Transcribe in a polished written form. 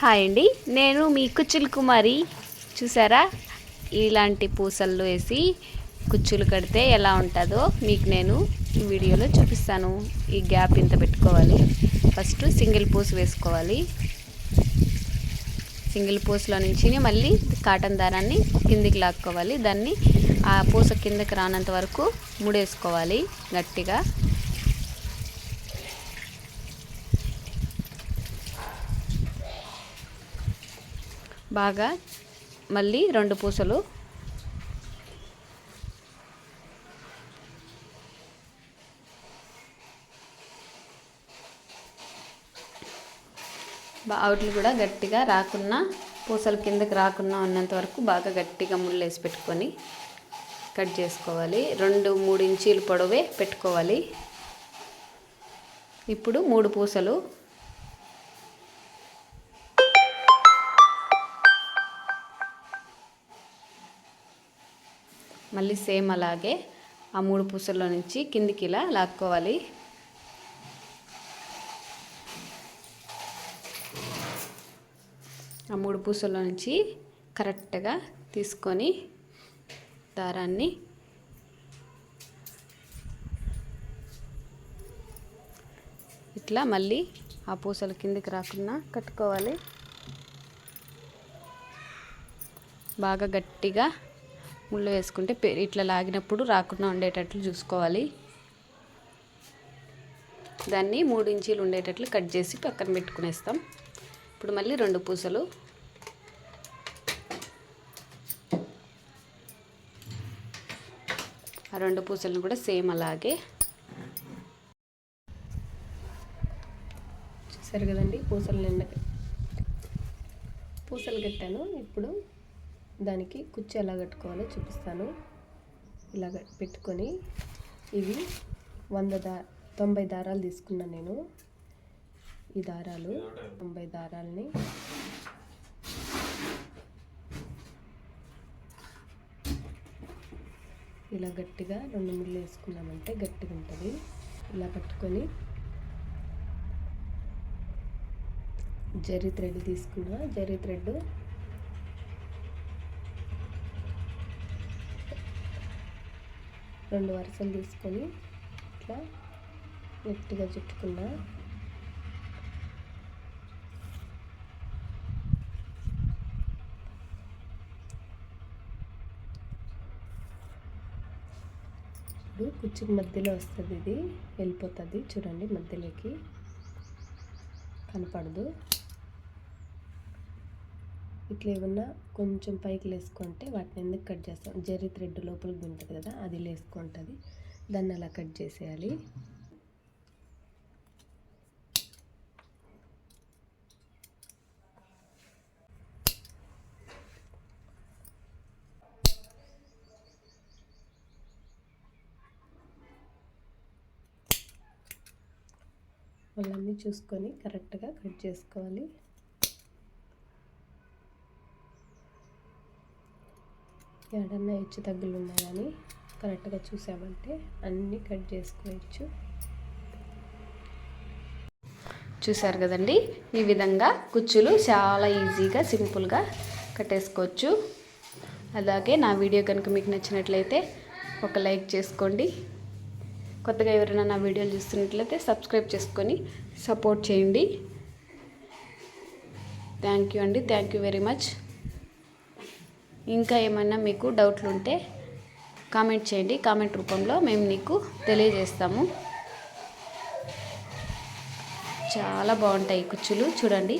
Hi అండి, నేను మీ కుచ్చుల కుమారి. చూసారా, ఇలాంటి పూసలు వేసి కుచ్చులు కడితే ఎలా ఉంటుందో మీకు నేను ఈ వీడియోలో చూపిస్తాను. ఈ గ్యాప్ ఇంత పెట్టుకోవాలి. ఫస్ట్ సింగిల్ పూస వేసుకోవాలి. సింగిల్ పూసలో నుంచి మళ్ళీ కాటన్ దారాన్ని కిందికి లాక్కోవాలి. దాన్ని ఆ పూస కిందకి రానంత వరకు ముడేసుకోవాలి గట్టిగా. బాగా మళ్ళీ రెండు పూసలు అవుట్లు కూడా గట్టిగా రాకున్నా, పూసలు కిందకి రాకున్నా ఉన్నంత వరకు బాగా గట్టిగా ముళ్ళేసి పెట్టుకొని కట్ చేసుకోవాలి. 2-3 ఇంచీలు పొడవే పెట్టుకోవాలి. ఇప్పుడు 3 పూసలు మళ్ళీ సేమ్ అలాగే ఆ 3 పూసల్లో నుంచి కిందికి ఇలా లాక్కోవాలి. ఆ 3 పూసల్లో నుంచి కరెక్ట్గా తీసుకొని దారాన్ని ఇట్లా మళ్ళీ ఆ పూసలు కిందికి రాకుండా కట్టుకోవాలి. బాగా గట్టిగా ముళ్ళు వేసుకుంటే ఇట్లా లాగినప్పుడు రాకుండా ఉండేటట్లు చూసుకోవాలి. దాన్ని 3 ఇంచీలు ఉండేటట్లు కట్ చేసి పక్కన పెట్టుకునేస్తాం. ఇప్పుడు మళ్ళీ 2 పూసలు ఆ 2 పూసలను కూడా సేమ్ అలాగే చూసారు కదండి. పూసలు కట్టాను. ఇప్పుడు దానికి కుచ్చు ఎలా కట్టుకోవాలో చూపిస్తాను. ఇలా పెట్టుకొని ఇవి 90 దారాలు తీసుకున్నాను నేను. ఈ దారాలు 90 దారాలని ఇలా గట్టిగా 2 ముళ్ళు వేసుకున్నామంటే గట్టిగా ఉంటుంది. ఇలా పట్టుకొని జరీ థ్రెడ్ తీసుకున్నా. జరీ థ్రెడ్ రెండు వరుసలు తీసుకొని ఇట్లా గట్టిగా చుట్టుకున్నా. ఇప్పుడు కుచ్చుకి మధ్యలో వస్తుంది, ఇది వెళ్ళిపోతుంది చూడండి. మధ్యలోకి కనపడదు. ఇట్లా ఏమన్నా కొంచెం పైకి లేసుకుంటే వాటిని ఎందుకు కట్ చేస్తాం, జరీ థ్రెడ్ లోపలికి ఉంటుంది కదా, అది లేసుకుంటుంది. దాన్ని అలా కట్ చేసేయాలి. వాళ్ళన్నీ చూసుకొని కరెక్ట్గా కట్ చేసుకోవాలి. ఏడన్నా హెచ్చు తగ్గులు ఉన్నాయని కరెక్ట్గా చూసామంటే అన్నీ కట్ చేసుకోవచ్చు. చూసారు కదండి, ఈ విధంగా కుచ్చులు చాలా ఈజీగా సింపుల్గా కట్టేసుకోవచ్చు. అలాగే నా వీడియో కనుక మీకు నచ్చినట్లయితే ఒక లైక్ చేసుకోండి. కొత్తగా ఎవరైనా నా వీడియోలు చూస్తున్నట్లయితే సబ్స్క్రైబ్ చేసుకొని సపోర్ట్ చేయండి. థ్యాంక్ యూ అండి, థ్యాంక్ యూ వెరీ మచ్. ఇంకా ఏమైనా మీకు డౌట్లు ఉంటే కామెంట్ చేయండి. కామెంట్ రూపంలో మేము నీకు తెలియజేస్తాము. చాలా బాగుంటాయి కుచ్చులు చూడండి.